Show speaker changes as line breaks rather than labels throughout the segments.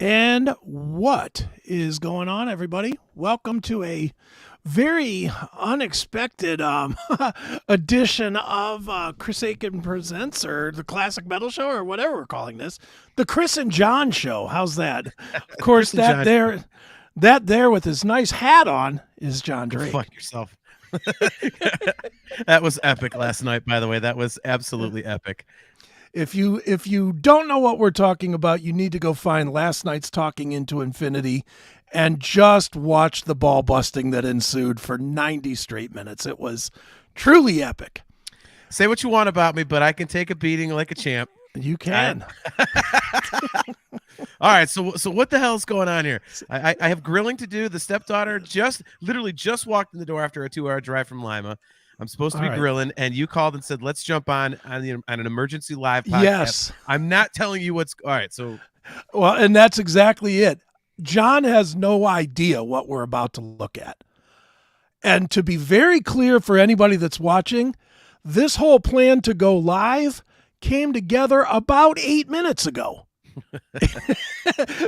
And what is going on, everybody? Welcome to a very unexpected edition of Chris Akin Presents, or the Classic Metal Show, or whatever we're calling this. The Chris and John Show. How's that? Of course, that there with his nice hat on is John Drake.
Go fuck yourself. That was epic last night, by the way. That was absolutely epic.
If you don't know what we're talking about, you need to go find last night's Talking Into Infinity and just watch the ball busting that ensued for 90 straight minutes. It was truly epic.
Say what you want about me, but I can take a beating like a champ.
You can.
All right, so what the hell's going on here? I have grilling to do. The stepdaughter literally just walked in the door after a 2-hour drive from Lima. I'm supposed to be grilling, and you called and said, let's jump on an emergency live podcast.
Yes.
I'm not telling you what's – all right, so –
well, and that's exactly it. John has no idea what we're about to look at. And to be very clear for anybody that's watching, this whole plan to go live came together about 8 minutes ago.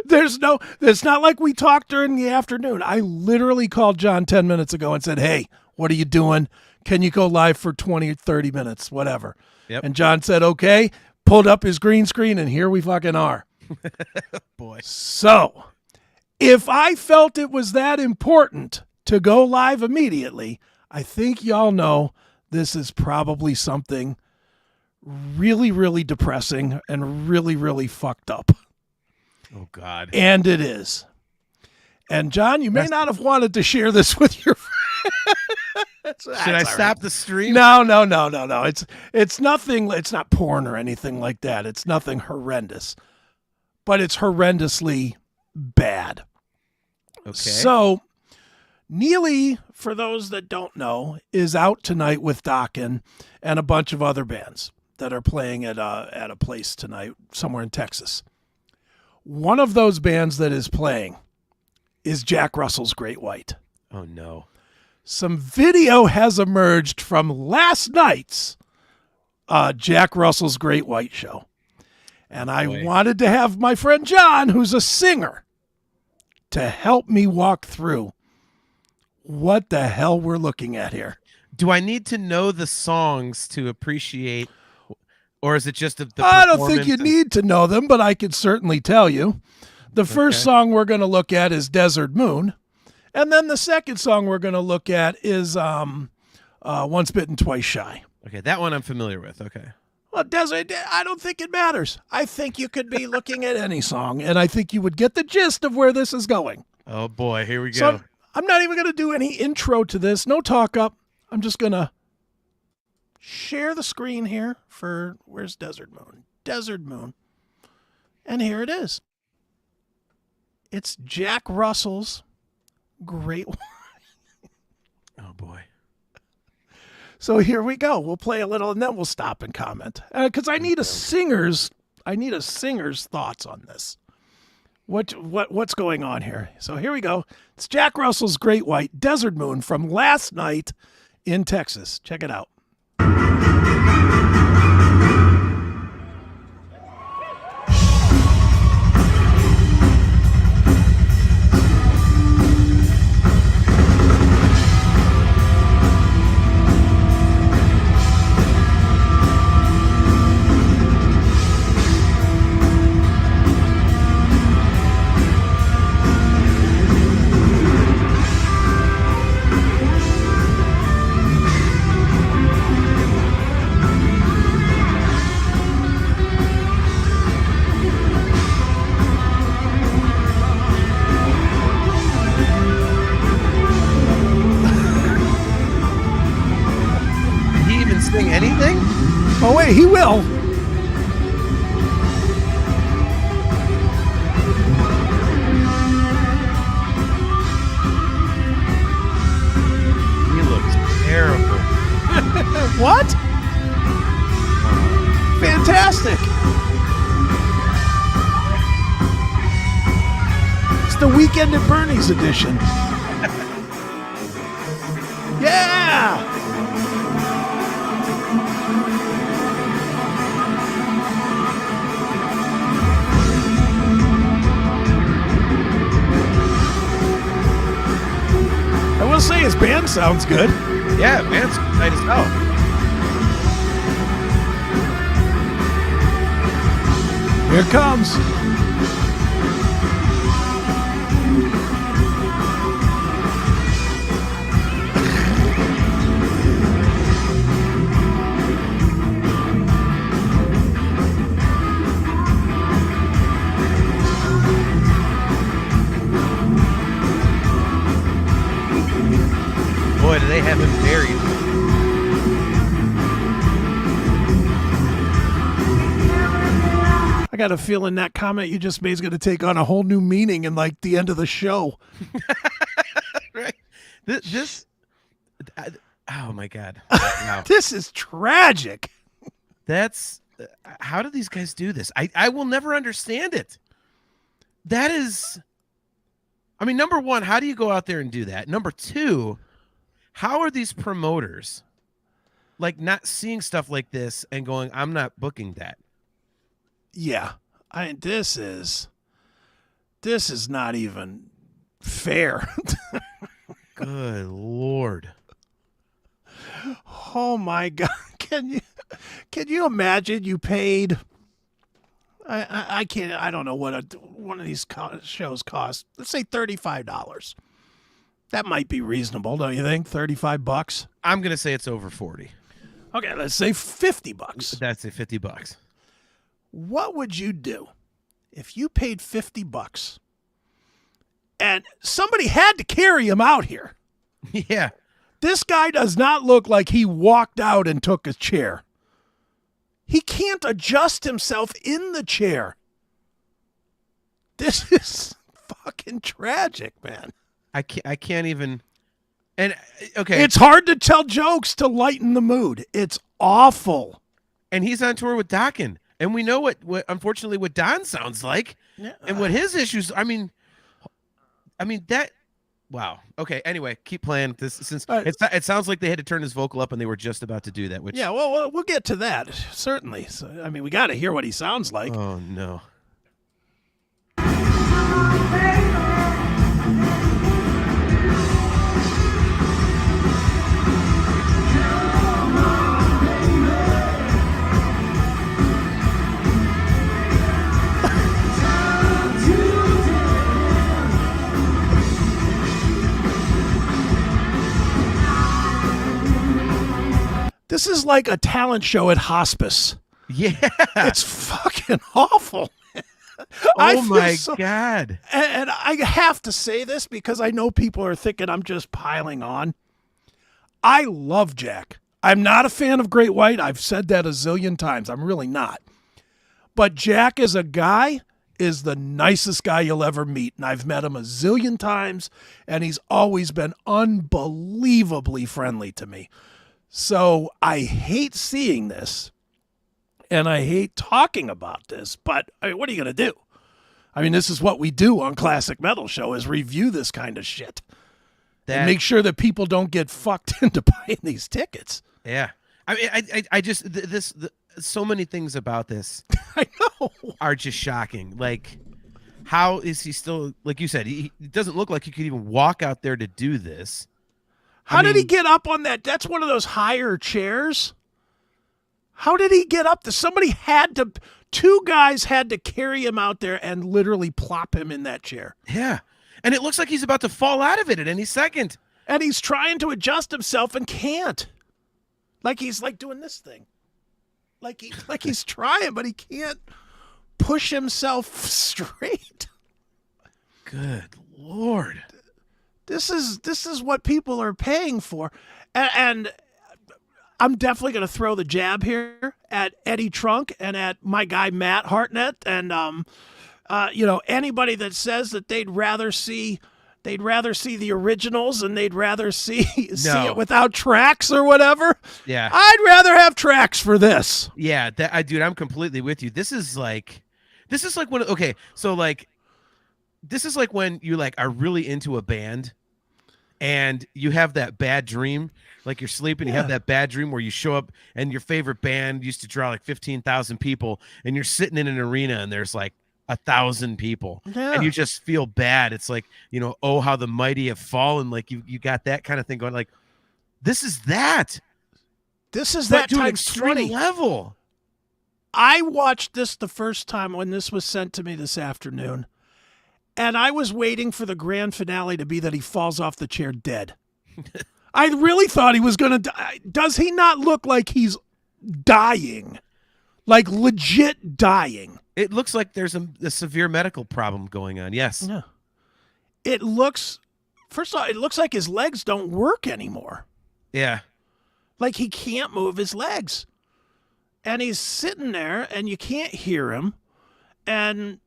It's not like we talked during the afternoon. I literally called John 10 minutes ago and said, hey, what are you doing? Can you go live for 20 or 30 minutes, whatever?
Yep.
And John said, okay, pulled up his green screen, and here we fucking are.
Boy.
So if I felt it was that important to go live immediately, I think y'all know this is probably something really, really depressing and really, really fucked up.
Oh, God.
And it is. And John, you may not have wanted to share this with your friends.
Should I stop the stream?
No. It's nothing. It's not porn or anything like that. It's nothing horrendous, but it's horrendously bad.
Okay.
So Neely, for those that don't know, is out tonight with Akin and a bunch of other bands that are playing at a place tonight somewhere in Texas. One of those bands that is playing is Jack Russell's Great White.
Oh, no.
Some video has emerged from last night's Jack Russell's Great White show. And I wanted to have my friend John, who's a singer, to help me walk through what the hell we're looking at here.
Do I need to know the songs to appreciate, or is it just the
I don't think you need to know them, but I could certainly tell you. The first song we're going to look at is Desert Moon. And then the second song we're going to look at is Once Bitten, Twice Shy.
Okay, that one I'm familiar with. Okay.
Well, Desert, I don't think it matters. I think you could be looking at any song, and I think you would get the gist of where this is going.
Oh, boy, here we go.
So I'm not even going to do any intro to this. No talk up. I'm just going to share the screen here for, where's Desert Moon? Desert Moon. And here it is. It's Jack Russell's Great White.
Oh, boy.
So here we go. We'll play a little and then we'll stop and comment. Because I need a singer's thoughts on this. What's going on here? So here we go. It's Jack Russell's Great White, Desert Moon, from last night in Texas. Check it out.
Anything?
Oh, wait, he will.
He looks terrible.
What? Fantastic. It's the Weekend at Bernie's edition. Yeah! his band sounds good.
Yeah, band's tight as hell.
Here it comes.
Boy, do they have him buried.
I got a feeling that comment you just made is going to take on a whole new meaning in like the end of the show.
Right. This oh my God. Wow.
This is tragic.
That's how do these guys do this? I will never understand it. That is, I mean, number one, how do you go out there and do that? Number two, how are these promoters like not seeing stuff like this and going, I'm not booking that?
Yeah. This is not even fair.
Good Lord.
Oh my God. Can you imagine you paid I can't I don't know what one of these shows costs. Let's say $35. That might be reasonable, don't you think? $35?
I'm going to say it's over 40.
Okay, let's say $50.
That's it, $50.
What would you do if you paid $50 and somebody had to carry him out here?
Yeah.
This guy does not look like he walked out and took a chair. He can't adjust himself in the chair. This is fucking tragic, man.
I can't even. And okay,
It's hard to tell jokes to lighten the mood. It's awful.
and he's on tour with Akin, and we know what unfortunately what Don sounds like, and what his issues. I mean that. Wow. Okay. Anyway, keep playing this since it sounds like they had to turn his vocal up, and they were just about to do that. Which
Yeah, well, we'll get to that certainly. So, I mean, we got to hear what he sounds like.
Oh no.
This is like a talent show at hospice.
Yeah.
It's fucking awful.
Oh my God.
And I have to say this because I know people are thinking I'm just piling on. I love Jack. I'm not a fan of Great White. I've said that a zillion times. I'm really not. But Jack as a guy is the nicest guy you'll ever meet. And I've met him a zillion times, and he's always been unbelievably friendly to me. So I hate seeing this, and I hate talking about this, but I mean, what are you going to do? I mean, this is what we do on Classic Metal Show is review this kind of shit and make sure that people don't get fucked into buying these tickets.
Yeah. I mean, I just, so many things about this
I know
are just shocking. Like, how is he still, like you said, he doesn't look like he could even walk out there to do this.
How did he get up on that? That's one of those higher chairs. How did he get up? Two guys had to carry him out there and literally plop him in that chair.
Yeah. And it looks like he's about to fall out of it at any second.
And he's trying to adjust himself and can't. Like he's like doing this thing. Like he's trying, but he can't push himself straight.
Good Lord.
This is what people are paying for. And I'm definitely going to throw the jab here at Eddie Trunk and at my guy Matt Hartnett and anybody that says that they'd rather see the originals and they'd rather see it without tracks or whatever.
Yeah.
I'd rather have tracks for this.
Yeah, dude, I'm completely with you. This is like when this is like when you like are really into a band and you have that bad dream, like you're sleeping, you have that bad dream where you show up and your favorite band used to draw like 15,000 people and you're sitting in an arena and there's like 1,000 people,
Yeah.
and you just feel bad. It's like, oh, how the mighty have fallen. Like you got that kind of thing going. Like this is that.
This is
But
that
to an
times
extreme
20.
level.
I watched this the first time when this was sent to me this afternoon, and I was waiting for the grand finale to be that he falls off the chair dead. I really thought he was going to die. Does he not look like he's dying? Like legit dying?
It looks like there's a severe medical problem going on. Yes.
Yeah. It looks, first of all, it looks like his legs don't work anymore.
Yeah.
Like he can't move his legs. And he's sitting there and you can't hear him. And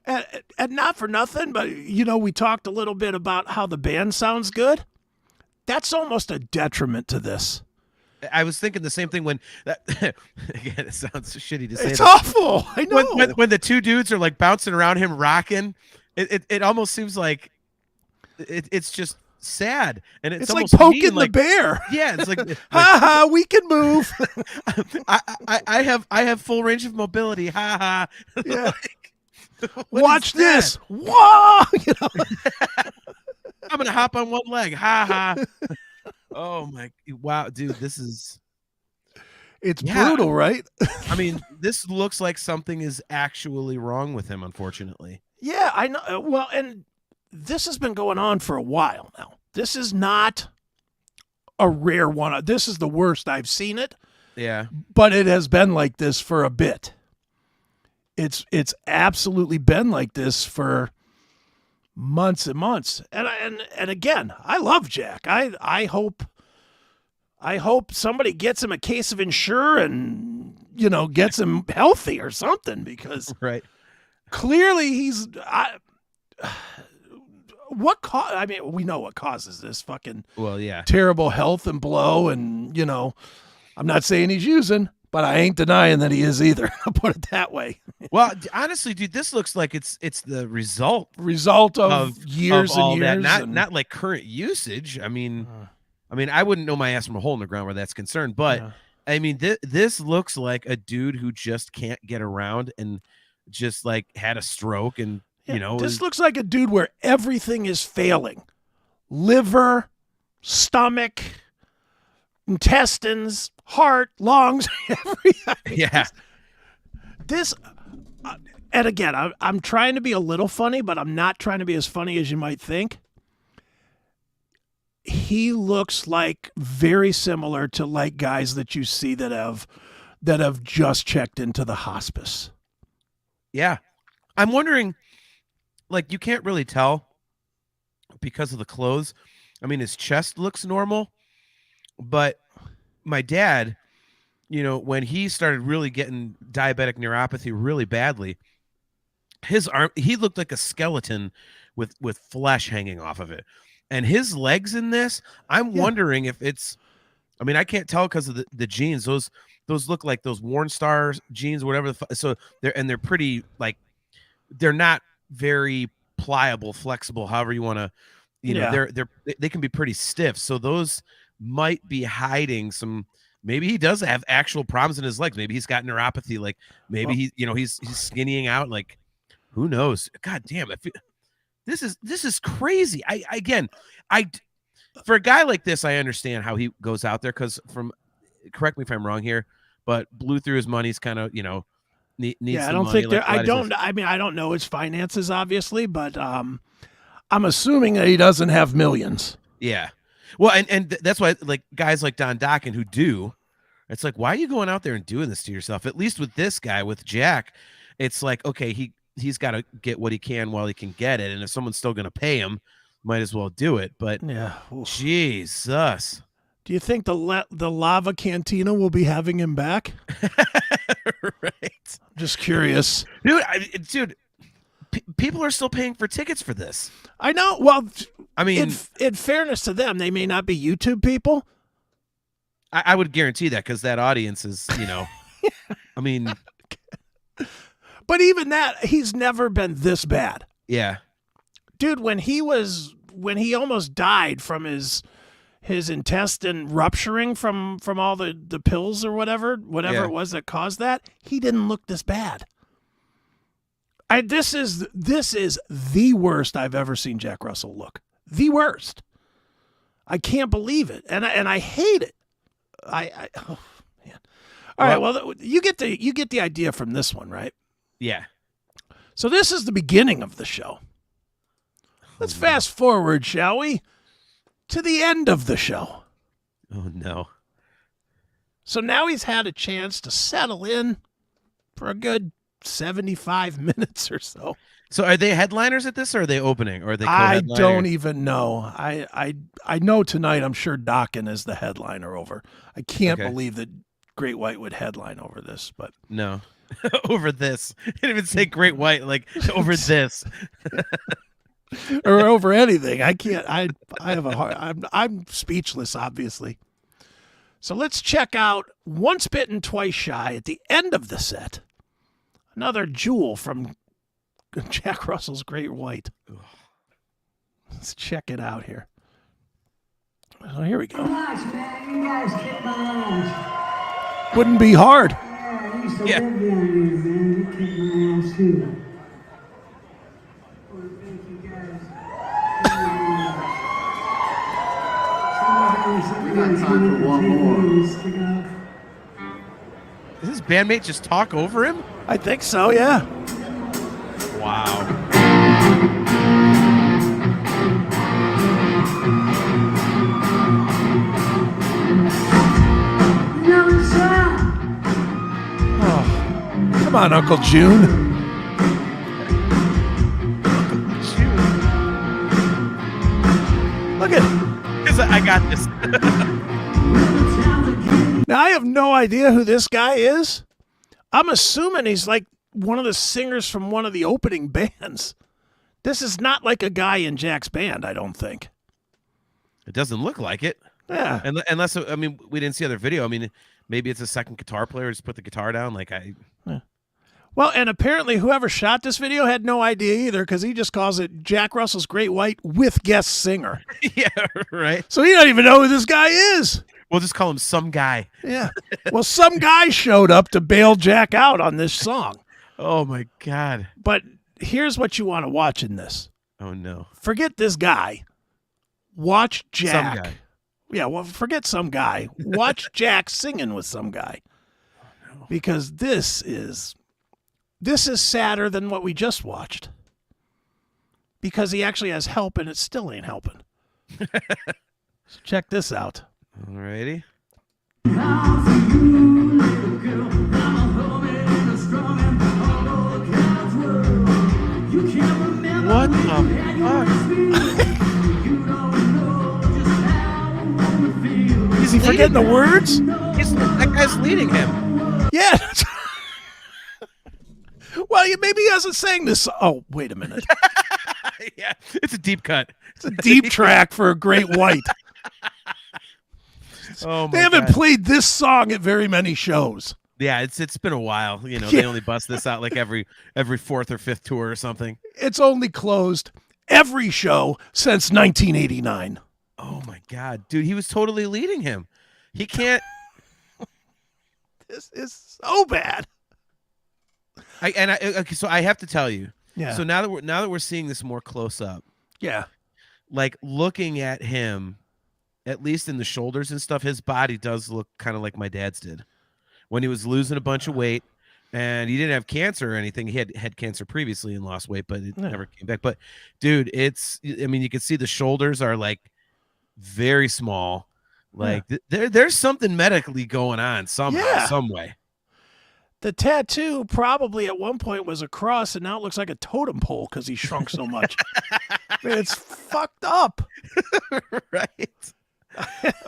and not for nothing, but we talked a little bit about how the band sounds good. That's almost a detriment to this.
I was thinking the same thing when again, it sounds shitty to say.
It's awful. I know.
When the two dudes are like bouncing around him, rocking, it almost seems like it's just sad, and it's
like
almost
poking
mean,
the bear.
Yeah, it's like,
ha ha, we can move.
I have full range of mobility. Ha ha.
Yeah.
What
Watch
is that?
this. Whoa.
I'm gonna hop on one leg. Ha ha. Oh my, wow, dude,
it's brutal, right?
I mean, this looks like something is actually wrong with him, unfortunately.
Yeah, I know. Well, and this has been going on for a while now. This is not a rare one. This is the worst I've seen it.
Yeah.
But it has been like this for a bit. It's absolutely been like this for months and months. And again, I love Jack. I hope somebody gets him a case of Ensure and gets him healthy or something, because
right.
Clearly he's I mean, we know what causes this fucking terrible health and blow, and I'm not saying he's using, but I ain't denying that he is either. I'll put it that way.
Well, honestly, dude, this looks like it's the result
of years
of all
and years,
that. Not like current usage. I mean, I wouldn't know my ass from a hole in the ground where that's concerned, but I mean, this looks like a dude who just can't get around and just like had a stroke, and
this looks like a dude where everything is failing: liver, stomach, intestines, heart, lungs, everything.
Yeah.
This, and again, I'm trying to be a little funny, but I'm not trying to be as funny as you might think. He looks like very similar to like guys that you see that have just checked into the hospice.
Yeah. I'm wondering, like, you can't really tell because of the clothes. I mean, his chest looks normal, but my dad, when he started really getting diabetic neuropathy really badly, his arm, he looked like a skeleton with flesh hanging off of it. And his legs in this, I'm wondering if it's, I mean, I can't tell because of the jeans. Those look like those Worn Star jeans, whatever. So they're pretty, like, they're not very pliable, flexible, however you want to, they can be pretty stiff. So those might be hiding some, maybe he does have actual problems in his legs. Maybe he's got neuropathy. Like maybe he's skinnying out. Like, who knows? God damn it. This is crazy. For a guy like this, I understand how he goes out there, because correct me if I'm wrong here, but blew through his money. He's kind of, needs
I
some
don't
money,
think there.
like,
I don't know his finances, obviously, but I'm assuming that he doesn't have millions.
Yeah. Well, and that's why, like, guys like Don Dokken who do, it's like, why are you going out there and doing this to yourself? At least with this guy, with Jack, it's like, okay, he's got to get what he can while he can get it, and if someone's still going to pay him, might as well do it. But Jesus,
do you think the Lava Cantina will be having him back?
Right.
Just curious,
dude. People are still paying for tickets for this.
I know. Well,
I mean,
in fairness to them, they may not be YouTube people.
I would guarantee that, because that audience is, I mean,
but even that, he's never been this bad.
Yeah,
dude. When he almost died from his intestine rupturing from all the pills or whatever it was that caused that, he didn't look this bad. This is the worst I've ever seen Jack Russell look. The worst. I can't believe it, and I hate it. Oh man. All right. Well, you get the idea from this one, right?
Yeah.
So this is the beginning of the show. Let's fast forward, shall we, to the end of the show.
Oh no.
So now he's had a chance to settle in for a good 75 minutes or so.
So are they headliners at this, or are they opening, or are they
I
co-headlining?
don't even know. I know tonight I'm sure Akin is the headliner over. I can't believe that Great White would headline over this, but
no. Over this. I didn't even say Great White, like over this.
Or over anything. I can't. I have a hard. I'm speechless, obviously. So let's check out Once Bitten, Twice Shy at the end of the set. Another jewel from Jack Russell's Great White. Let's check it out here. So here we go.
Nice, man. You guys kicked my ass.
Wouldn't be hard.
Yeah, I used to live down here, man. You kicked my ass too. I want to thank you guys.
We got time for one more.
Does his bandmate just talk over him?
I think so, yeah.
Wow.
Oh, come on, Uncle June. Look at him.
I got this.
Now, I have no idea who this guy is. I'm assuming he's like one of the singers from one of the opening bands. This is not like a guy in Jack's band, I don't think.
It doesn't look like it.
Yeah.
Unless, I mean, we didn't see other video. I mean, maybe it's a second guitar player. Just put the guitar down.
Yeah. Well, and apparently whoever shot this video had no idea either, because he just calls it Jack Russell's Great White with guest singer.
Yeah, right.
So he don't even know who this guy is.
We'll just call him some guy.
Yeah. Well, some guy showed up to bail Jack out on this song.
Oh, my God.
But here's what you want to watch in this.
Oh, no.
Forget this guy. Watch Jack.
Some guy.
Yeah, well, forget some guy. Watch Jack singing with some guy. Because this is sadder than what we just watched. Because he actually has help and it still ain't helping. So check this out.
Alrighty. What the fuck?
Is he forgetting the words?
That guy's leading him.
Yeah. Well, maybe he hasn't sang this. Oh, wait a minute.
Yeah, it's a deep cut.
It's a deep track for a Great White.
Oh my
They haven't
God.
played this song at very many shows.
Yeah, it's been a while. You know,
Yeah.
they only bust this out like every fourth or fifth tour or something.
It's only closed every show since 1989.
Oh my God, dude, he was totally leading him. He can't.
This is so bad.
Okay, so I have to tell you.
Yeah.
So now that we're seeing this more close up,
Yeah.
like looking at him, at least in the shoulders and stuff, his body does look kind of like my dad's did when he was losing a bunch of weight, and he didn't have cancer or anything. He had cancer previously and lost weight, but it never came back. But dude, I mean, you can see the shoulders are like very small. Like there's something medically going on somehow, some way.
The tattoo probably at one point was a cross, and now it looks like a totem pole because he shrunk so much. Man, it's fucked up.
Right.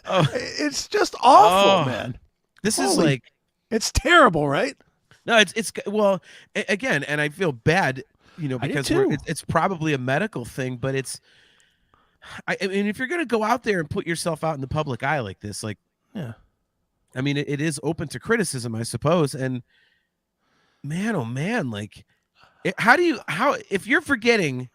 It's just awful, man.
This is like,
it's terrible, right?
no, it's well, again, and I feel bad, you know, because it's probably a medical thing, but I mean, if you're gonna go out there and put yourself out in the public eye like this, like,
yeah,
I mean, it is open to criticism, I suppose. And man, oh man, like, if you're forgetting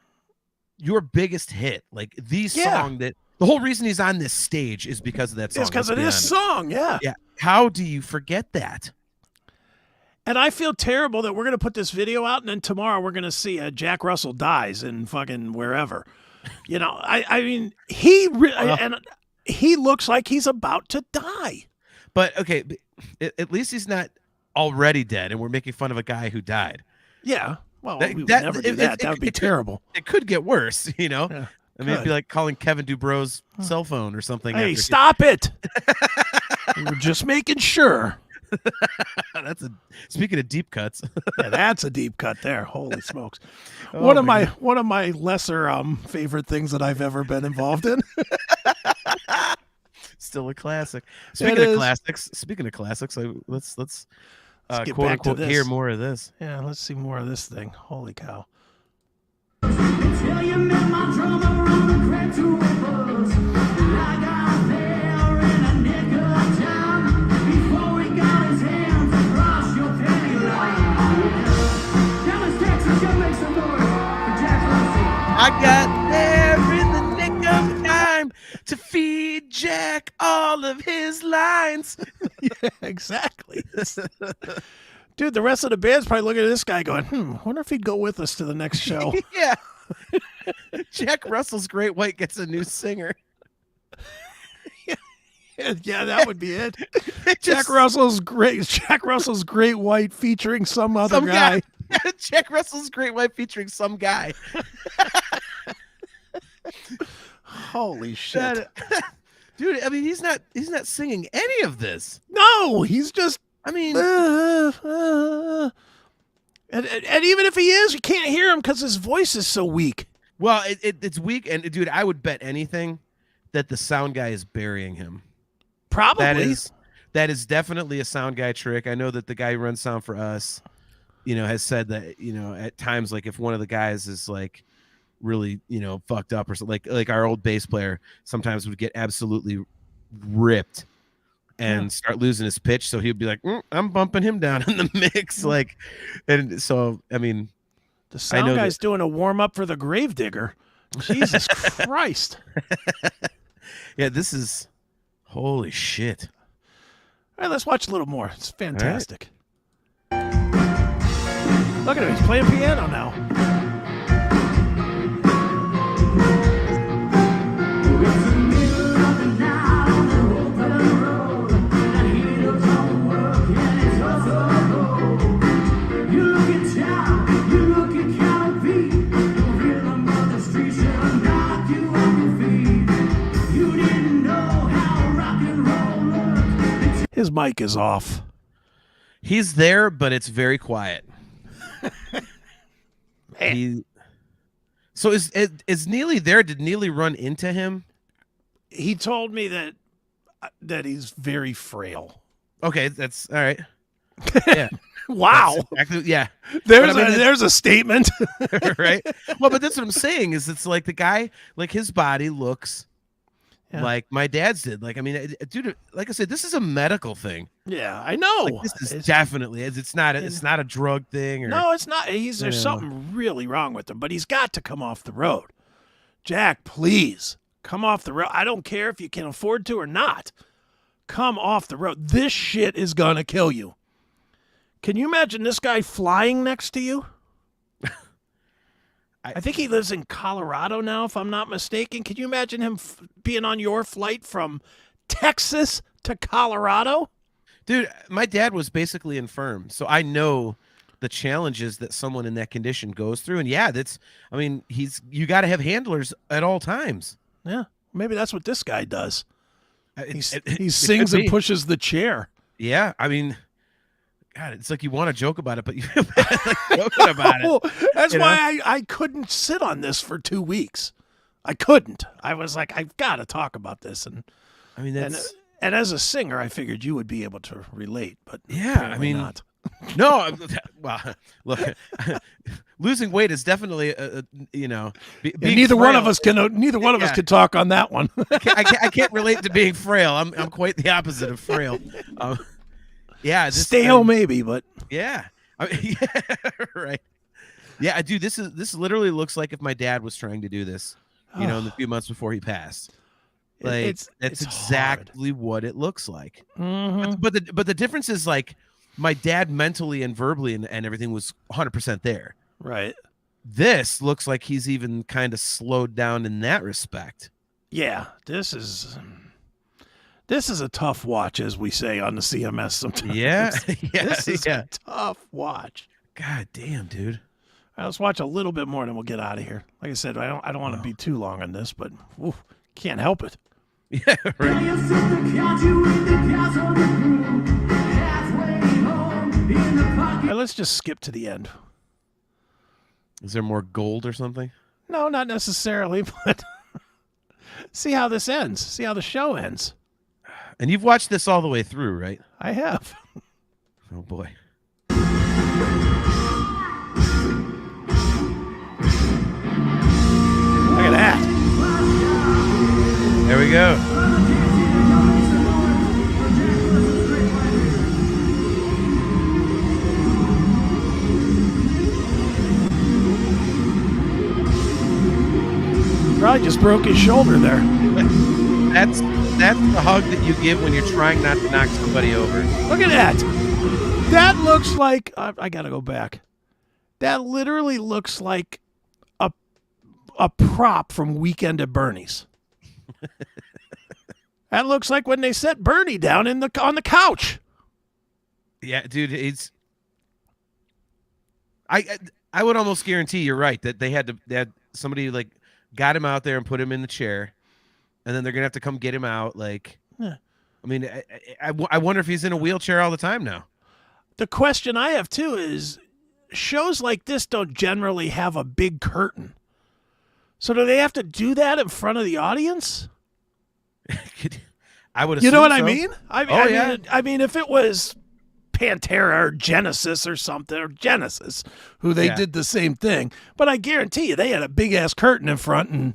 your biggest hit, like the song that the whole reason he's on this stage is because of that song.
It's because of this song, yeah.
Yeah. How do you forget that?
And I feel terrible that we're going to put this video out, and then tomorrow we're going to see Jack Russell dies in fucking wherever. You know, I mean, and he looks like he's about to die.
But okay, at least he's not already dead, and we're making fun of a guy who died.
Yeah. Well, we would never do that. That would be terrible.
It could get worse, you know.
Yeah,
I mean, it'd be like calling Kevin Dubro's cell phone or something.
Hey, stop it! We were just making sure.
Speaking of deep cuts.
Yeah, that's a deep cut there. Holy smokes! One of my lesser favorite things that I've ever been involved in.
Still a classic. Speaking of classics, let's
get
quote
back
unquote
to this.
hear more of this.
Yeah, let's see more of this thing. Holy cow!
Until you met my drummer on the crack to a buzz. I got there in a nick of time before he got his hands across your penny line. Dallas, Texas, go make some noise for Jack Russell.
I got there in the nick of time to feed Jack all of his lines.
Yeah, exactly. Dude, the rest of the band's probably looking at this guy going, wonder if he'd go with us to the next show.
Yeah. Jack Russell's Great White gets a new singer.
Yeah, that would be it. Jack Russell's Great White featuring some other guy.
Jack Russell's Great White featuring some guy.
Holy shit.
Dude, I mean, he's not singing any of this.
No, he's just,
I mean,
and even if he is, you can't hear him because his voice is so weak.
well, it's weak, and dude, I would bet anything that the sound guy is burying him.
Probably.
That is definitely a sound guy trick. I know that the guy who runs sound for us, has said that, at times, like if one of the guys is like really, fucked up or something, like our old bass player sometimes would get absolutely ripped and start losing his pitch. So he'd be like, I'm bumping him down in the mix. Like, and so, I mean,
the sound guy's doing a warm up for the Gravedigger. Jesus Christ.
Yeah, this is holy shit.
All right, let's watch a little more. It's fantastic. Look at him. He's playing piano now.
It's the middle of the night on the open road. The heat don't work and it's also cold. You look at town, you look at kind of beat. The rhythm of the streets will knock you off your feet. You didn't know how rock and roll looked.
His mic is off.
He's there, but it's very quiet. So is Neely there? Did Neely run into him?
He told me that he's very frail.
Okay, that's all right. Yeah.
Wow.
Yeah.
There's a statement.
Right. Well, but that's what I'm saying is it's like the guy, like his body looks like my dad's did. Like, I mean, dude, like I said, this is a medical thing.
Yeah, I know.
Like, this is definitely it's not a drug thing or
no, it's not. There's something really wrong with him, but he's got to come off the road. Jack, please come off the road. I don't care if you can afford to or not. Come off the road. This shit is gonna kill you. Can you imagine this guy flying next to you? I think he lives in Colorado now, if I'm not mistaken. Can you imagine him being on your flight from Texas to Colorado?
Dude, my dad was basically infirm, so I know the challenges that someone in that condition goes through. And yeah, you got to have handlers at all times.
Yeah, maybe that's what this guy does. He sings and pushes the chair.
Yeah, I mean, God, it's like you want to joke about it, but you feel bad like joking about it.
That's why I couldn't sit on this for 2 weeks. I couldn't. I was like, I've got to talk about this. And
I mean,
and as a singer, I figured you would be able to relate, but
yeah, I mean,
not.
No, well, look, losing weight is definitely,
neither one of us can talk on that one.
I can't relate to being frail. I'm quite the opposite of frail. Yeah,
stale maybe, but
yeah, yeah, right. Yeah, dude, this literally looks like if my dad was trying to do this, in the few months before he passed. Like it's exactly what it looks like.
Mm-hmm.
But the difference is like my dad mentally and verbally and everything was 100% there.
Right.
This looks like he's even kind of slowed down in that respect.
Yeah, this is a tough watch, as we say on the CMS sometimes.
Yeah,
This is a tough watch.
God damn, dude.
All right, let's watch a little bit more, and then we'll get out of here. Like I said, I don't want to be too long on this, but can't help it.
Yeah, right.
You sit the couch, you eat the couch on the groove. Halfway home in the pocket.
All right, let's just skip to the end.
Is there more gold or something?
No, not necessarily, but see how this ends. See how the show ends.
And you've watched this all the way through, right?
I have.
Oh boy.
Look at that.
There we go.
Probably just broke his shoulder there.
That's the hug that you give when you're trying not to knock somebody over.
Look at that. That looks like I gotta go back. That literally looks like a prop from Weekend at Bernie's. That looks like when they set Bernie down on the couch.
Yeah, dude, it's. I would almost guarantee you're right that they had somebody like got him out there and put him in the chair, and then they're gonna have to come get him out. Like,
Yeah.
I mean, I wonder if he's in a wheelchair all the time now.
The question I have too is, shows like this don't generally have a big curtain. So do they have to do that in front of the audience?
I would.
You know what
assume
I
so.
mean?
Yeah.
I mean, if it was Pantera or Genesis or something, or Genesis, who they did the same thing, but I guarantee you they had a big ass curtain in front and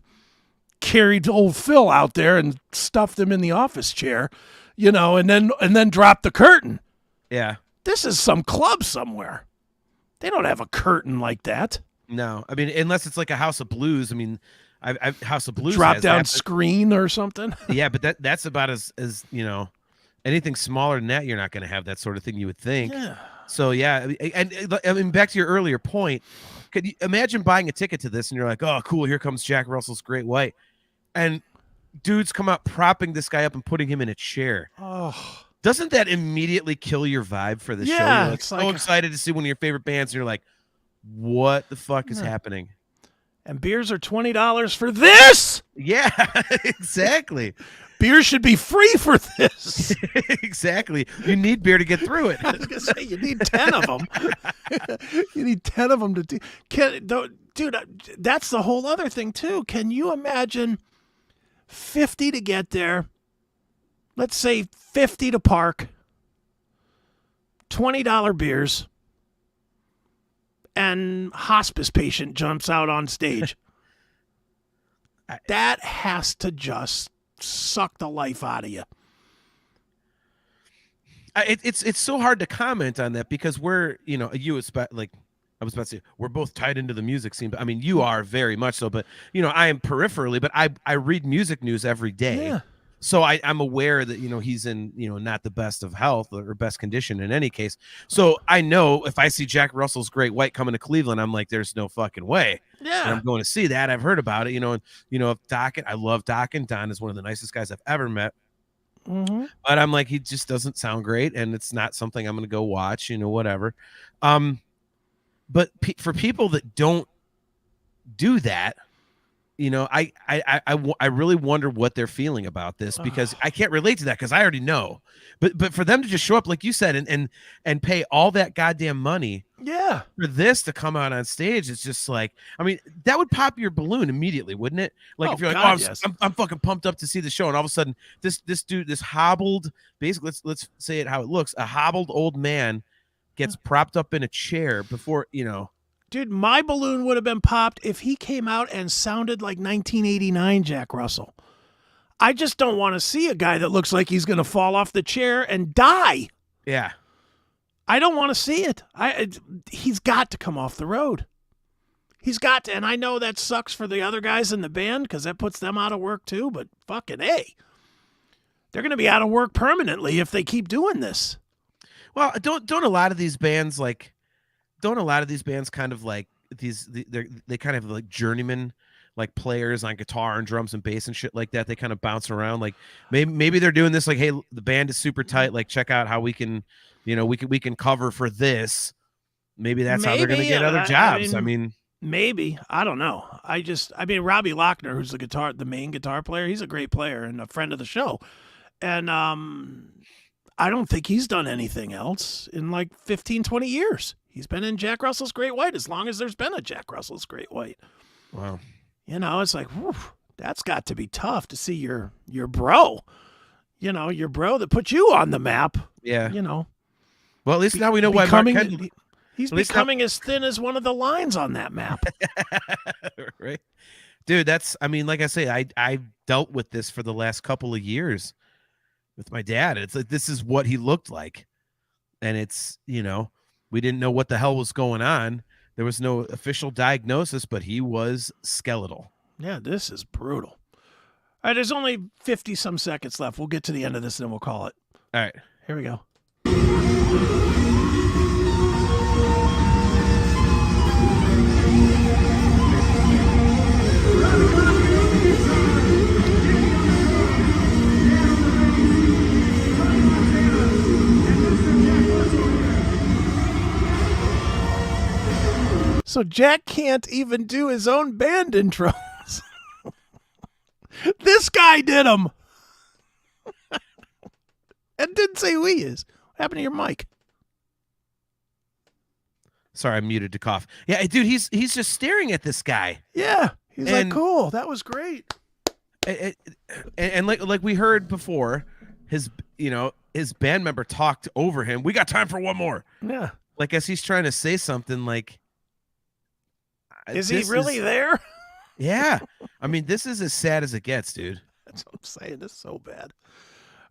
carried old Phil out there and stuffed him in the office chair, and then dropped the curtain.
Yeah.
This is some club somewhere. They don't have a curtain like that.
No, I mean, unless it's like a House of Blues. I mean, House of Blues
Drop
has
down
that, but-
screen or something.
Yeah, but that's about as anything smaller than that, you're not going to have that sort of thing. You would think.
Yeah.
So yeah, and I mean, back to your earlier point, could you imagine buying a ticket to this and you're like, oh, cool, here comes Jack Russell's Great White, and dudes come out propping this guy up and putting him in a chair.
Oh,
Doesn't that immediately kill your vibe for the show?
Yeah,
You're like
it's
so
like-
excited to see one of your favorite bands, and you're like, what the fuck is happening?
and beers are $20 for this.
Yeah, exactly.
Beer should be free for this.
Exactly. You need beer to get through it.
I was gonna say you need 10 of them. You need 10 of them to do. Dude, that's the whole other thing too. Can you imagine 50 to get there? Let's say 50 to park. $20 beers. And hospice patient jumps out on stage. That has to just suck the life out of you.
It's so hard to comment on that because we're, like I was about to say, we're both tied into the music scene. But I mean, you are very much so. But, I am peripherally, but I read music news every day.
Yeah.
So I'm aware that, he's in, not the best of health or best condition in any case. So I know if I see Jack Russell's Great White coming to Cleveland, I'm like, there's no fucking way.
Yeah.
And I'm going to see that. I've heard about it, and, Dokken, I love Dokken. Don is one of the nicest guys I've ever met.
Mm-hmm.
But I'm like, he just doesn't sound great. And it's not something I'm going to go watch, whatever. But for people that don't do that, I really wonder what they're feeling about this because I can't relate to that because I already know. But for them to just show up, like you said, and pay all that goddamn money
Yeah.
for this to come out on stage, it's just like, I mean, that would pop your balloon immediately, wouldn't it? Like
Oh,
if you're like,
God,
oh,
yes.
I'm fucking pumped up to see the show, and all of a sudden this dude, this hobbled, basically, let's say it how it looks, a hobbled old man gets propped up in a chair before,
Dude, my balloon would have been popped if he came out and sounded like 1989 Jack Russell. I just don't want to see a guy that looks like he's going to fall off the chair and die.
yeah.
I don't want to see it. He's got to come off the road. He's got to, and I know that sucks for the other guys in the band because that puts them out of work too, but fucking A. They're going to be out of work permanently if they keep doing this.
Well, don't a lot of these bands kind of like they kind of like journeyman like players on guitar and drums and bass and shit like that. They kind of bounce around. Like maybe they're doing this like, hey, the band is super tight. Like check out how we can, we can cover for this. Maybe that's how they're going to get other jobs. I mean,
maybe. I don't know. I mean, Robbie Lochner, who's the main guitar player, he's a great player and a friend of the show. And I don't think he's done anything else in like 15, 20 years. He's been in Jack Russell's Great White as long as there's been a Jack Russell's Great White.
Wow.
It's like, whew, that's got to be tough to see your bro, your bro that put you on the map.
Yeah. Well, at least now we know why Mark Kendall...
He's becoming as thin as one of the lines on that map.
Right. Dude, like I say, I dealt with this for the last couple of years with my dad. It's like, this is what he looked like. And it's, we didn't know what the hell was going on. There was no official diagnosis, but he was skeletal.
Yeah, this is brutal. All right, there's only 50 some seconds left. We'll get to the end of this and then we'll call it.
All right.
Here we go. So Jack can't even do his own band intros. This guy did them. And didn't say who he is. What happened to your mic?
Sorry, I muted to cough. Yeah, dude, he's just staring at this guy.
Yeah, he's like, cool. That was great.
And like we heard before, his band member talked over him. We got time for one more.
Yeah.
Like as he's trying to say something like,
is he really there?
Yeah. I mean, this is as sad as it gets, dude.
That's what I'm saying. This is so bad.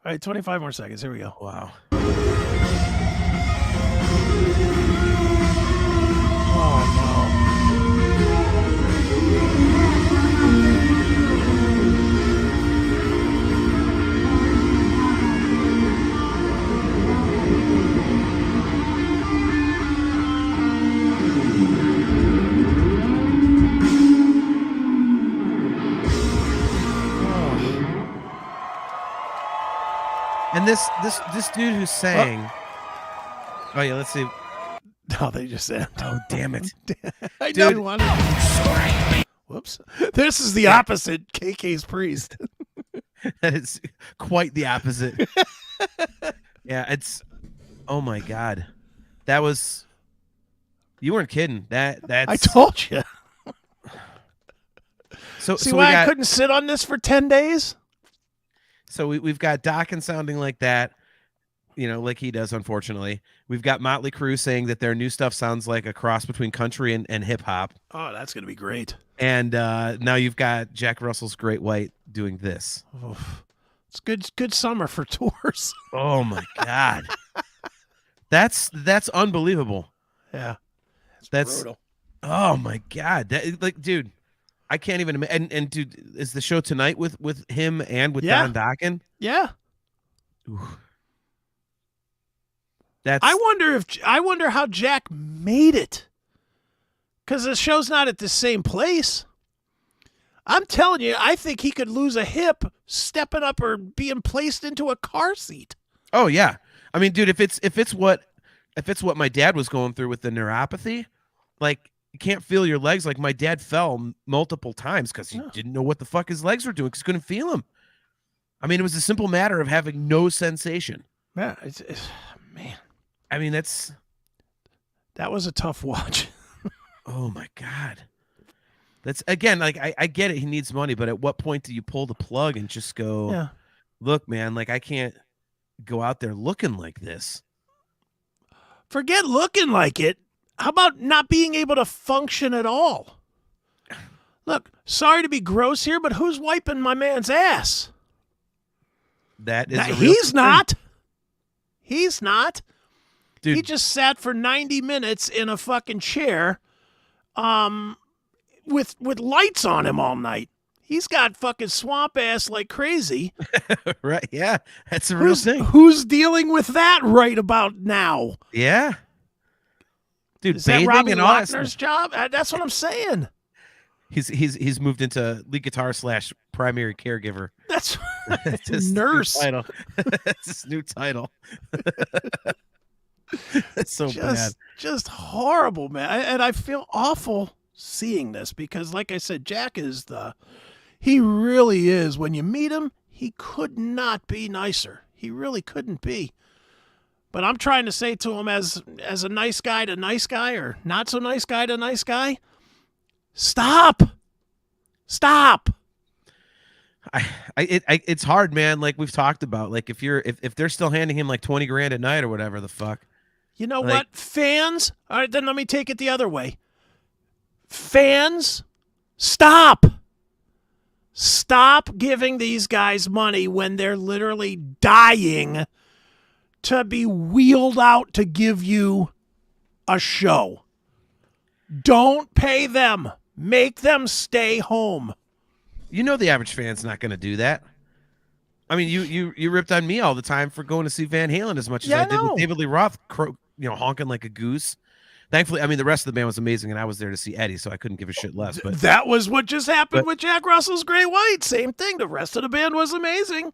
All right, 25 more seconds. Here we go.
Wow. And this dude who sang. Oh yeah, let's see.
No, they just end.
Oh damn it!
I don't want to. Whoops. This is the opposite. KK's priest.
That is quite the opposite. Yeah, it's. Oh my god, that was. You weren't kidding. That's.
I told you.
So
see why I couldn't sit on this for 10 days?
So we've got Akin sounding like that, like he does, unfortunately. We've got Motley Crue saying that their new stuff sounds like a cross between country and hip hop.
Oh, that's going to be great.
And now you've got Jack Russell's Great White doing this.
Oof. It's good summer for tours.
Oh my God. That's unbelievable.
Yeah.
That's
brutal.
Oh my God. Dude, I can't even imagine. And dude, is the show tonight with him and with Don Dokken?
Yeah.
Ooh.
I wonder how Jack made it. Because the show's not at the same place. I'm telling you, I think he could lose a hip stepping up or being placed into a car seat.
Oh yeah. I mean, dude, if it's what my dad was going through with the neuropathy, like you can't feel your legs. Like my dad fell multiple times because he didn't know what the fuck his legs were doing because he couldn't feel them. I mean, it was a simple matter of having no sensation.
Yeah, man.
I mean,
that was a tough watch.
Oh my God. That's again, like I get it. He needs money, but at what point do you pull the plug and just go, look, man, like I can't go out there looking like this.
Forget looking like it. How about not being able to function at all? Look, sorry to be gross here, but who's wiping my man's ass?
That is
he's not. He's not.
Dude.
He just sat for 90 minutes in a fucking chair with lights on him all night. He's got fucking swamp ass like crazy.
Right? Yeah, that's a real thing.
Who's dealing with that right about now?
Yeah, dude,
Is that
bathing
Robbie
and all that
Lochner's
stuff.
job? That's what I'm saying.
He's moved into lead guitar / primary caregiver.
That's
That's his
nurse.
New title. That's his new title. That's so bad.
Just horrible, man. And I feel awful seeing this because, like I said, Jack is he really is. When you meet him, he could not be nicer. He really couldn't be. But I'm trying to say to him as a nice guy to nice guy or not so nice guy to nice guy, stop.
It's hard, man. Like we've talked about, like if they're still handing him like 20 grand a night or whatever the fuck.
You know
Like-
what? Fans, all right, then let me take it the other way. Fans, stop. Stop giving these guys money when they're literally dying to be wheeled out to give you a show. Don't pay them. Make them stay home.
You know the average fan's not going to do that. I mean, you ripped on me all the time for going to see Van Halen as much as
Yeah,
I did
I know.
with David Lee Roth, honking like a goose. Thankfully, I mean, the rest of the band was amazing, and I was there to see Eddie, so I couldn't give a shit less. But
That was what just happened
but-
with Jack Russell's Great White. Same thing. The rest of the band was amazing.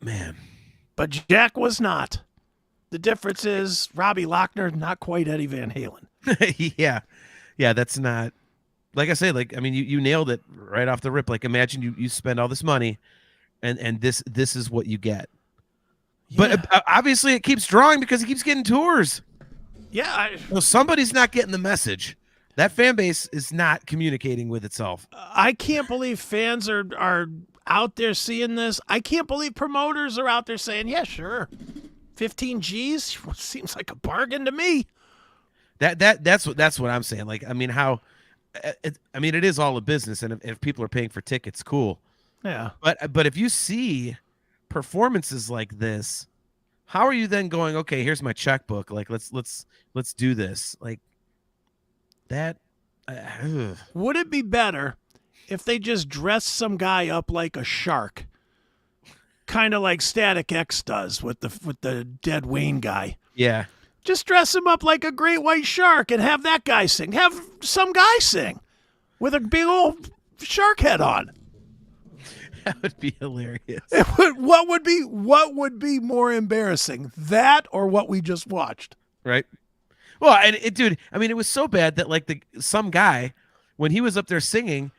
man,
But Jack was not. The difference is Robbie Lochner, not quite Eddie Van Halen.
yeah, that's not. Like I say, like I mean, you nailed it right off the rip. Like imagine you spend all this money, and this is what you get. But obviously, it keeps drawing because he keeps getting tours.
Yeah,
So somebody's not getting the message. That fan base is not communicating with itself.
I can't believe fans are out there seeing this. I can't believe promoters are out there saying, yeah, sure. 15 G's seems like a bargain to me.
That's what I'm saying. Like, I mean, it is all a business, and if people are paying for tickets, cool.
Yeah.
But if you see performances like this, how are you then going, okay, here's my checkbook, like let's do this, like that?
Would it be better if they just dressed some guy up like a shark, kind of like Static X does with the dead Wayne guy?
Yeah,
Just dress him up like a great white shark and have that guy sing. Have some guy sing with a big old shark head on.
that would be hilarious.
What would be more embarrassing, that or what we just watched?
Right. Well, and dude, I mean, it was so bad that like some guy, when he was up there singing,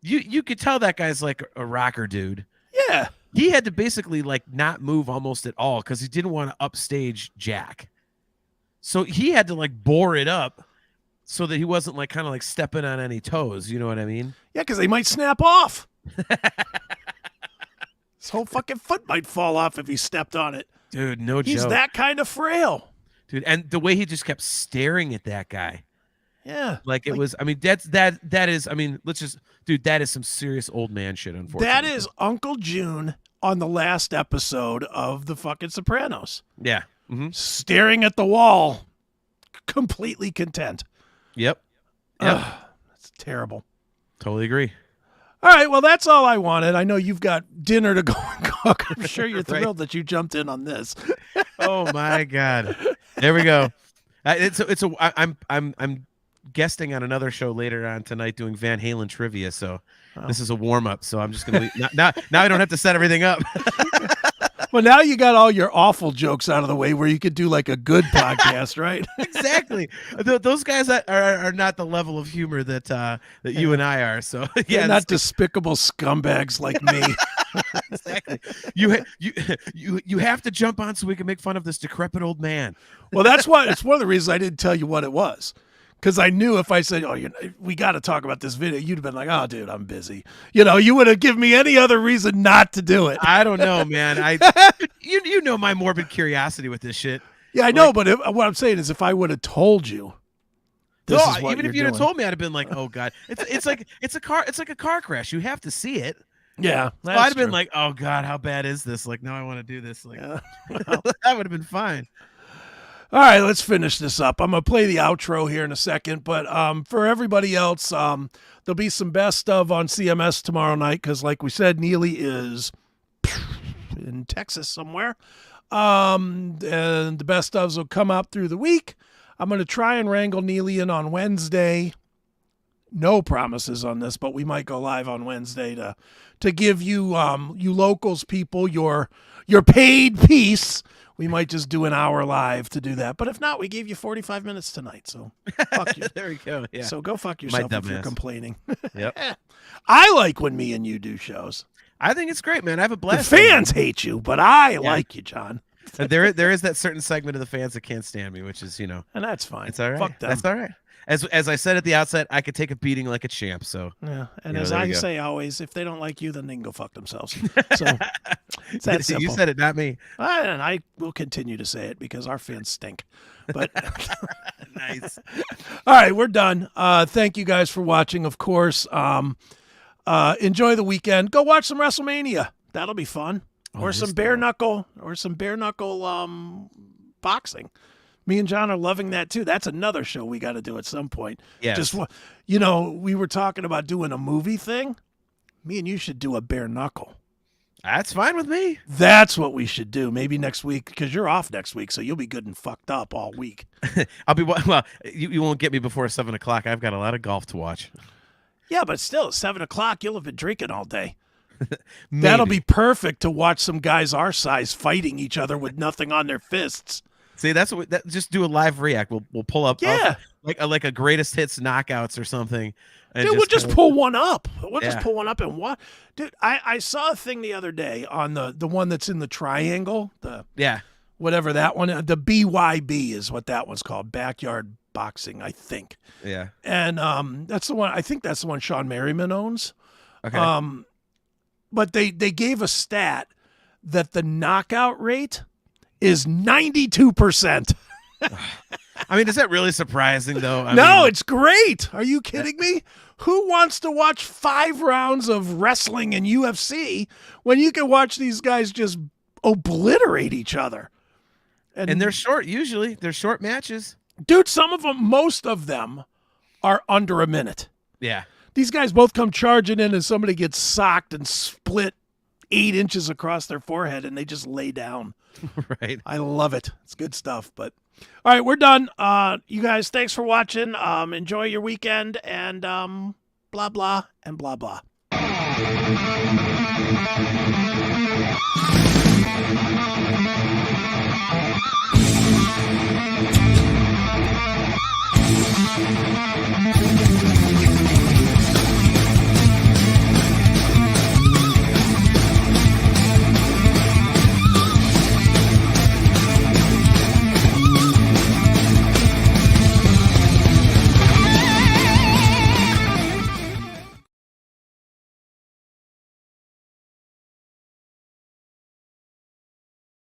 you could tell that guy's like a rocker dude.
Yeah.
He had to basically like not move almost at all because he didn't want to upstage Jack. So he had to like bore it up so that he wasn't like kind of like stepping on any toes. You know what I mean?
Yeah, because they might snap off. His whole fucking foot might fall off if he stepped on it.
Dude, no
He's
joke.
that kind of frail.
Dude, and the way he just kept staring at that guy.
Yeah.
Like it was, I mean, that is, I mean, that is some serious old man shit, unfortunately.
That is Uncle June on the last episode of the fucking Sopranos.
Yeah. Mm-hmm.
Staring at the wall, completely content.
Yep.
That's terrible.
Totally agree.
All right, well, that's all I wanted. I know you've got dinner to go and cook. I'm sure you're
Right.
thrilled that you jumped in on this.
Oh my God. There we go. I'm guesting on another show later on tonight doing Van Halen trivia. So this is a warm up. So I'm just gonna now I don't have to set everything up.
Well, now you got all your awful jokes out of the way where you could do like a good podcast, right?
Exactly. Those guys are not the level of humor that you and I are. So
Yeah,
yeah,
not despicable scumbags like me.
exactly. You have to jump on so we can make fun of this decrepit old man.
Well, it's one of the reasons I didn't tell you what it was. Because I knew if I said, we got to talk about this video, you'd have been like, oh, dude, I'm busy. You would have given me any other reason not to do it.
I don't know, man. You know my morbid curiosity with this shit.
Yeah, I know, but what I'm saying is if I would have told you, this is what
even if
you're
you'd have
doing.
told me, I'd have been like, oh God. It's like a car crash. You have to see it.
Yeah,
So I'd have been like, oh God, how bad is this? Like, now I want to do this. Like,
Yeah.
that would have been fine.
All right, let's finish this up. I'm going to play the outro here in a second, but for everybody else, there'll be some best of on CMS tomorrow night because, like we said, Neely is in Texas somewhere. And the best ofs will come up through the week. I'm going to try and wrangle Neely in on Wednesday. No promises on this, but we might go live on Wednesday to give you you locals people your paid piece. We might just do an hour live to do that. But if not, we gave you 45 minutes tonight. So fuck you.
There we go. Yeah.
So go fuck yourself if you're
dumbass.
complaining.
Yep.
I like when me and you do shows.
I think it's great, man. I have a
The
blast.
fans hate you, but I like you, John.
There is that certain segment of the fans that can't stand me, which is,
And that's fine.
it's all right.
Fuck them.
That's all right. As I said at the outset, I could take a beating like a champ. So
Yeah, and
You know,
as
there
I
you go.
say always, if they don't like you, then they can go fuck themselves. So it's that simple.
you said it, not me.
And I will continue to say it because our fans stink. But
Nice.
all right, we're done. Thank you guys for watching. Of course, enjoy the weekend. Go watch some WrestleMania. That'll be fun. Or some bare knuckle boxing. Me and John are loving that too. That's another show we got to do at some point.
Yes.
Just we were talking about doing a movie thing. Me and you should do a bare knuckle.
That's fine with me.
That's what we should do. Maybe next week because you're off next week, so you'll be good and fucked up all week.
I'll be well. You won't get me before 7 o'clock. I've got a lot of golf to watch.
Yeah, but still, at 7 o'clock, you'll have been drinking all day.
Maybe.
That'll be perfect to watch some guys our size fighting each other with nothing on their fists.
See, that's what. Just do a live react. We'll pull up.
Yeah.
Like a greatest hits knockouts or something. And
Dude, we'll just
kinda-
pull one up. We'll just
Yeah.
pull one up and watch. Dude, I saw a thing the other day on the one that's in the triangle, the
Yeah.
whatever that one, the BYB is what that one's called, backyard boxing, I think.
Yeah.
And that's the one. I think that's the one Sean Merriman owns.
Okay.
But they gave a stat that the knockout rate is 92%.
I mean, is that really surprising though? I
No,
mean,
it's great. Are you kidding me? Who wants to watch 5 rounds of wrestling and UFC when you can watch these guys just obliterate each other?
and they're short. Usually, they're short matches.
dude, some of them, most of them are under a minute.
Yeah.
These guys both come charging in and somebody gets socked and split 8 inches across their forehead and they just lay down.
Right.
I love it. It's good stuff. But all right, we're done. You guys, thanks for watching. Enjoy your weekend and blah blah and blah blah.